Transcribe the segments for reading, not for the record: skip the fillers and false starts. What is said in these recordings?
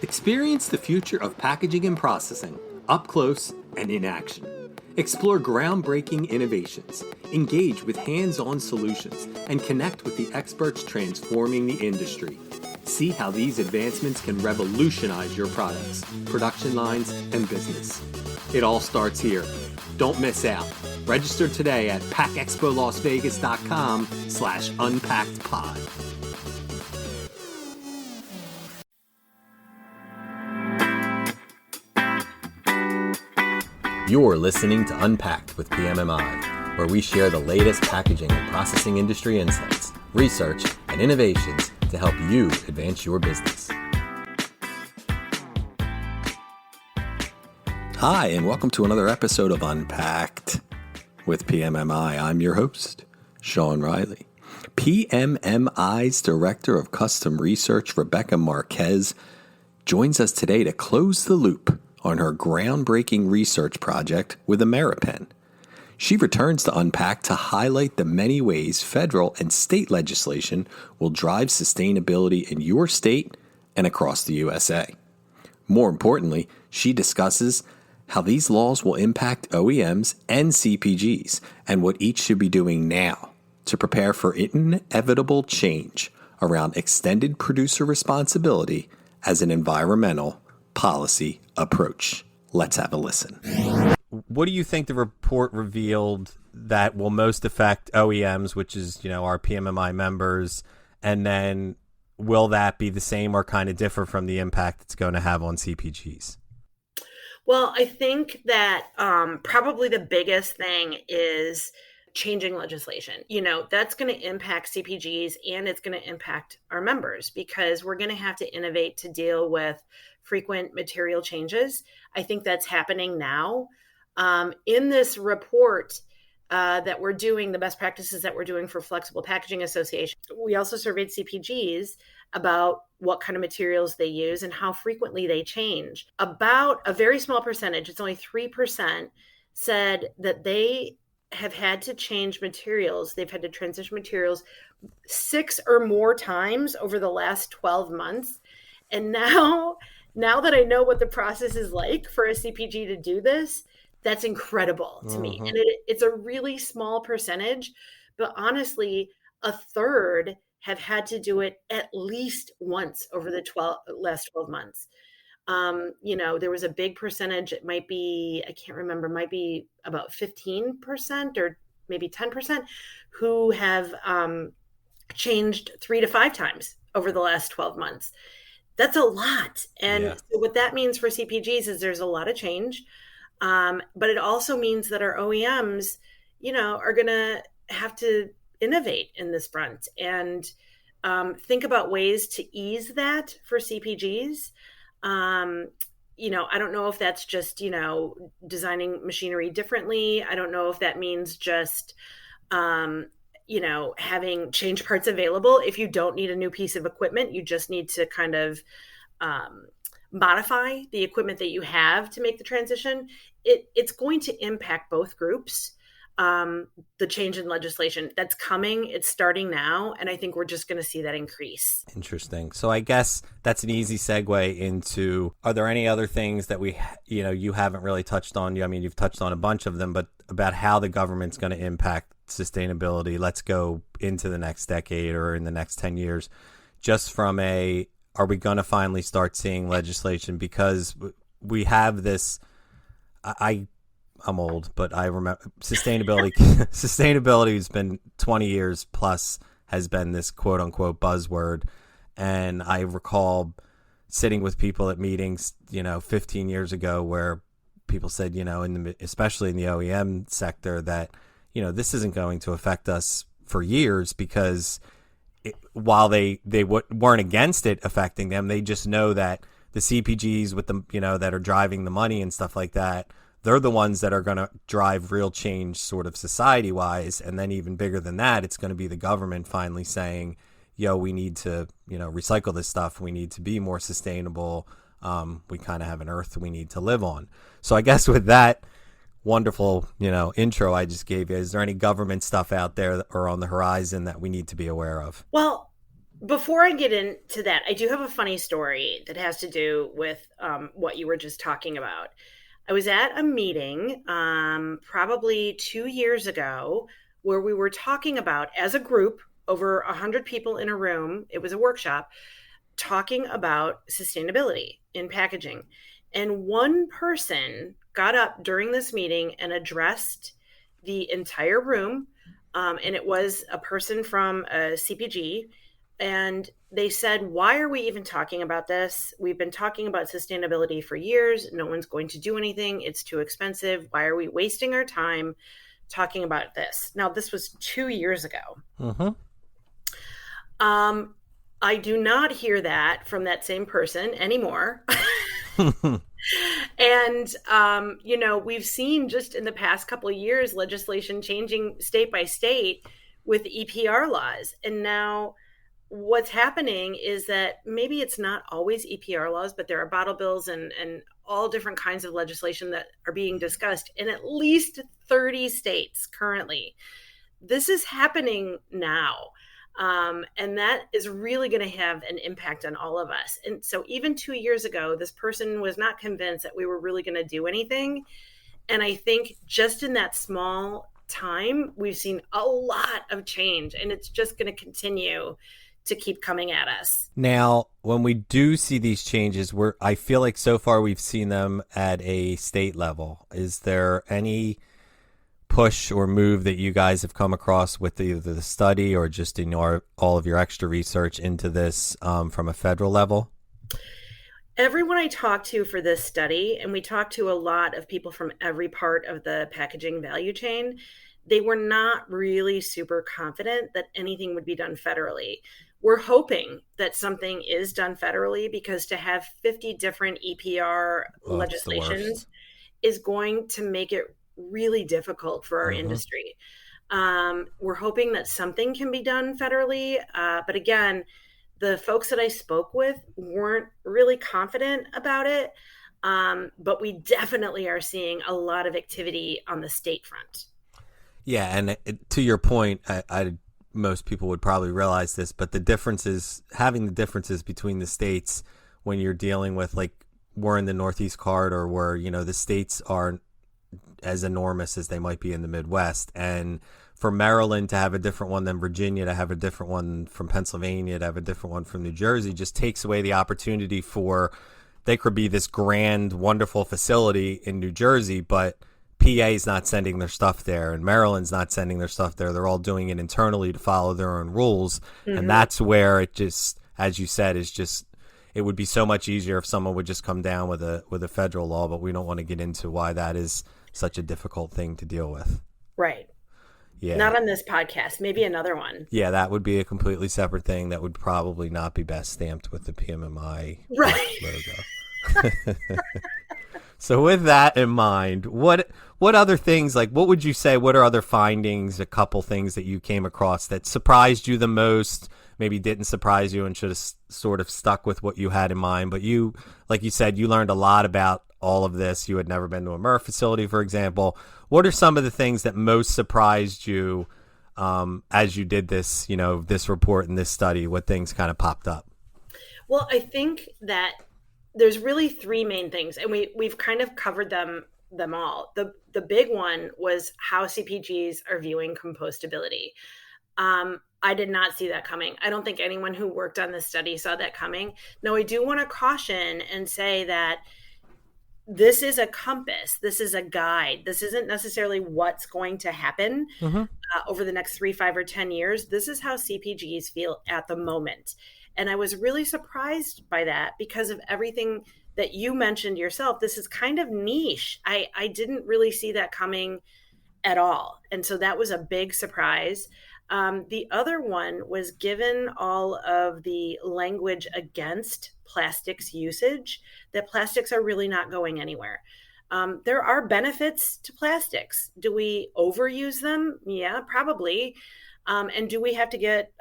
Experience the future of packaging and processing up close and in action. Explore groundbreaking innovations, engage with hands-on solutions, and connect with the experts transforming the industry. See how these advancements can revolutionize your products, production lines, and business. It all starts here. Don't miss out. Register today at packexpolasvegas.com/unpackedpod. You're listening to Unpacked with PMMI, where we share the latest packaging and processing industry insights, research, and innovations to help you advance your business. Hi, and welcome to another episode of Unpacked with PMMI. I'm your host, Sean Riley. PMMI's Director of Custom Research, Rebecca Marquez, joins us today to close the loop on her groundbreaking research project with AMERIPEN. She returns to Unpack to highlight the many ways federal and state legislation will drive sustainability in your state and across the USA. More importantly, she discusses how these laws will impact OEMs and CPGs and what each should be doing now to prepare for inevitable change around extended producer responsibility as an environmental policy approach. Let's have a listen. What do you think the report revealed that will most affect OEMs, which is, our PMMI members, and then will that be the same or kind of differ from the impact it's going to have on CPGs? Well, I think that probably the biggest thing is changing legislation. That's going to impact CPGs and it's going to impact our members because we're going to have to innovate to deal with frequent material changes. I think that's happening now. In this report that we're doing, the best practices that we're doing for Flexible Packaging Association, we also surveyed CPGs about what kind of materials they use and how frequently they change. About a very small percentage, it's only 3%, said that they have had to change materials. They've had to transition materials 6 or more times over the last 12 months. And now that I know what the process is like for a CPG to do this, that's incredible to me. And it's a really small percentage, but honestly, a third have had to do it at least once over the last 12 months. There was a big percentage, it might be, I can't remember, might be about 15% or maybe 10% who have changed 3 to 5 times over the last 12 months. That's a lot. And so what that means for CPGs is there's a lot of change. But it also means that our OEMs, are going to have to innovate in this front and think about ways to ease that for CPGs. I don't know if that's just, designing machinery differently. I don't know if that means just, having change parts available. If you don't need a new piece of equipment, you just need to kind of modify the equipment that you have to make the transition. It's going to impact both groups. The change in legislation that's coming, it's starting now, and I think we're just going to see that increase. Interesting. So I guess that's an easy segue into, are there any other things that you haven't really touched on? I mean, you've touched on a bunch of them, but about how the government's going to impact sustainability. Let's go into the next decade or in the next 10 years, just from are we going to finally start seeing legislation? Because we have this, I'm old, but I remember sustainability has been 20 years plus has been this quote unquote buzzword. And I recall sitting with people at meetings, 15 years ago where people said, especially in the OEM sector that, this isn't going to affect us for years because while they weren't against it affecting them, they just know that the CPGs with the, that are driving the money and stuff like that, they're the ones that are going to drive real change sort of society wise. And then even bigger than that, it's going to be the government finally saying, we need to, recycle this stuff. We need to be more sustainable. We kind of have an earth we need to live on. So I guess with that wonderful, intro I just gave you, is there any government stuff out there or on the horizon that we need to be aware of? Well, Before I get into that, I do have a funny story that has to do with what you were just talking about. I was at a meeting probably 2 years ago where we were talking about, as a group, over 100 people in a room, it was a workshop, talking about sustainability in packaging. And one person got up during this meeting and addressed the entire room. And it was a person from a CPG. And they said, "Why are we even talking about this? We've been talking about sustainability for years. No one's going to do anything. It's too expensive. Why are we wasting our time talking about this?" Now, this was 2 years ago. Mm-hmm. I do not hear that from that same person anymore. And, we've seen just in the past couple of years legislation changing state by state with EPR laws. And now what's happening is that maybe it's not always EPR laws, but there are bottle bills and all different kinds of legislation that are being discussed in at least 30 states currently. This is happening now. And that is really going to have an impact on all of us. And so even 2 years ago, this person was not convinced that we were really going to do anything. And I think just in that small time, we've seen a lot of change, and it's just going to continue to keep coming at us. Now, when we do see these changes, I feel like so far we've seen them at a state level. Is there any push or move that you guys have come across with either the study or just in all of your extra research into this from a federal level? Everyone I talked to for this study, and we talked to a lot of people from every part of the packaging value chain, they were not really super confident that anything would be done federally. We're hoping that something is done federally, because to have 50 different EPR legislations is going to make it really difficult for our industry. We're hoping that something can be done federally. But again, the folks that I spoke with weren't really confident about it. But we definitely are seeing a lot of activity on the state front. Yeah. And to your point, most people would probably realize this, but having the differences between the states when you're dealing with, like, we're in the Northeast corridor where, the states aren't as enormous as they might be in the Midwest. And for Maryland to have a different one than Virginia, to have a different one from Pennsylvania, to have a different one from New Jersey, just takes away the opportunity for, they could be this grand, wonderful facility in New Jersey, but PA is not sending their stuff there and Maryland's not sending their stuff there. They're all doing it internally to follow their own rules. Mm-hmm. And that's where it just, as you said, is just, it would be so much easier if someone would just come down with a federal law, but we don't want to get into why that is such a difficult thing to deal with. Right. Yeah. Not on this podcast. Maybe another one. Yeah, that would be a completely separate thing that would probably not be best stamped with the PMMI logo. So with that in mind, what other things, like, what would you say, what are other findings, a couple things that you came across that surprised you the most, maybe didn't surprise you and should have sort of stuck with what you had in mind? But you, like you said, you learned a lot about all of this. You had never been to a MRF facility, for example. What are some of the things that most surprised you as you did this, this report and this study? What things kind of popped up? Well, I think that there's really three main things, and we've kind of covered them all. The big one was how CPGs are viewing compostability. I did not see that coming. I don't think anyone who worked on this study saw that coming. Now, I do want to caution and say that this is a compass. This is a guide. This isn't necessarily what's going to happen over the next 3, 5, or 10 years. This is how CPGs feel at the moment. And I was really surprised by that because of everything that you mentioned yourself. This is kind of niche. I didn't really see that coming at all. And so that was a big surprise. The other one was, given all of the language against plastics usage, that plastics are really not going anywhere. There are benefits to plastics. Do we overuse them? Yeah, probably. And do we have to get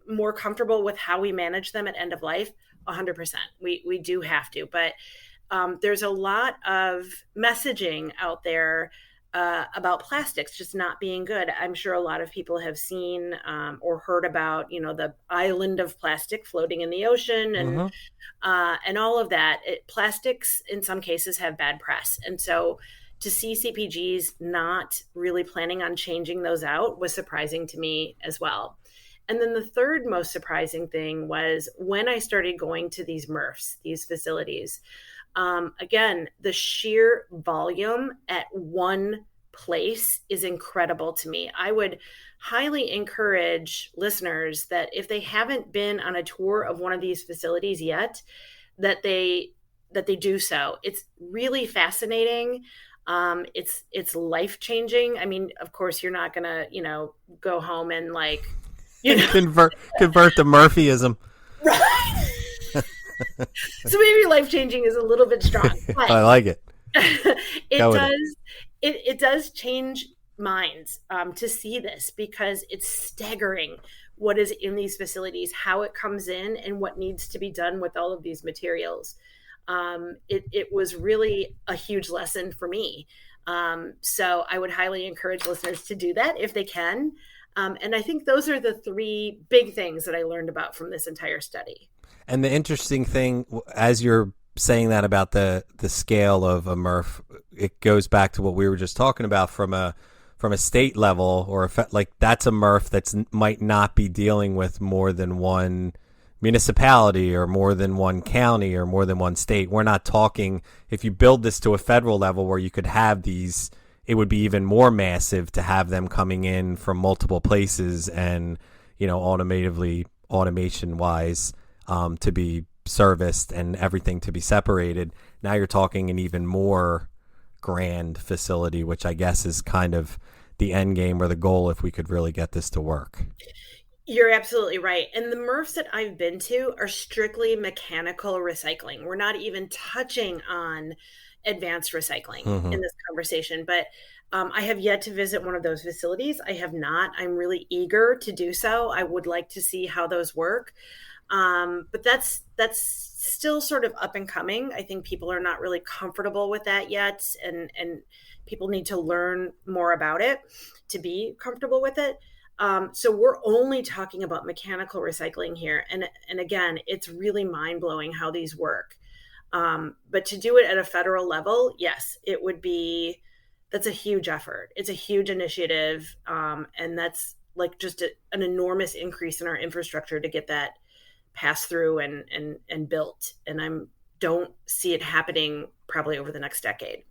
more comfortable with how we manage them at end of life? 100%. We do have to. But there's a lot of messaging out there about plastics just not being good. I'm sure a lot of people have seen or heard about, the island of plastic floating in the ocean and all of that. Plastics in some cases have bad press. And so to see CPGs not really planning on changing those out was surprising to me as well. And then the third most surprising thing was when I started going to these MRFs, these facilities. Again, the sheer volume at one place is incredible to me. I would highly encourage listeners that if they haven't been on a tour of one of these facilities yet, that they do so. It's really fascinating. It's life-changing. I mean, of course, you're not gonna, go home and convert to Murphyism. Right. So maybe life-changing is a little bit strong. But I like it. It does change minds to see this, because it's staggering what is in these facilities, how it comes in, and what needs to be done with all of these materials. It was really a huge lesson for me. So I would highly encourage listeners to do that if they can. And I think those are the three big things that I learned about from this entire study. And the interesting thing, as you're saying that about the scale of a MRF, it goes back to what we were just talking about from a state level, or that's a MRF that's might not be dealing with more than one municipality or more than one county or more than one state. We're not talking, if you build this to a federal level where you could have these, it would be even more massive to have them coming in from multiple places and, automation wise, to be serviced and everything to be separated. Now you're talking an even more grand facility, which I guess is kind of the end game or the goal if we could really get this to work. You're absolutely right. And the MRFs that I've been to are strictly mechanical recycling. We're not even touching on advanced recycling in this conversation. But I have yet to visit one of those facilities. I have not. I'm really eager to do so. I would like to see how those work. But that's still sort of up and coming. I think people are not really comfortable with that yet. And people need to learn more about it to be comfortable with it. So we're only talking about mechanical recycling here. And again, it's really mind blowing how these work. But to do it at a federal level, yes, that's a huge effort. It's a huge initiative. And that's just an enormous increase in our infrastructure to get that passed through and built. And I don't see it happening probably over the next decade.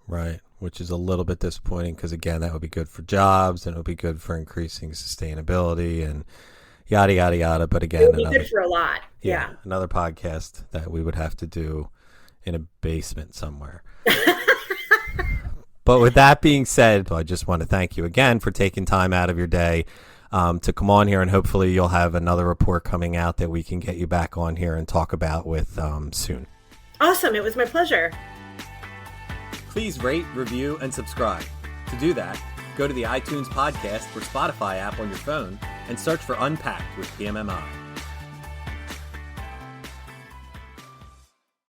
Right. Which is a little bit disappointing because, again, that would be good for jobs and it would be good for increasing sustainability and yada, yada, yada. But again, it would be good for a lot. Yeah. Another podcast that we would have to do in a basement somewhere. But with that being said, I just want to thank you again for taking time out of your day to come on here, and hopefully you'll have another report coming out that we can get you back on here and talk about with soon. Awesome. It was my pleasure. Please rate, review, and subscribe. To do that, go to the iTunes podcast or Spotify app on your phone and search for Unpacked with PMMI.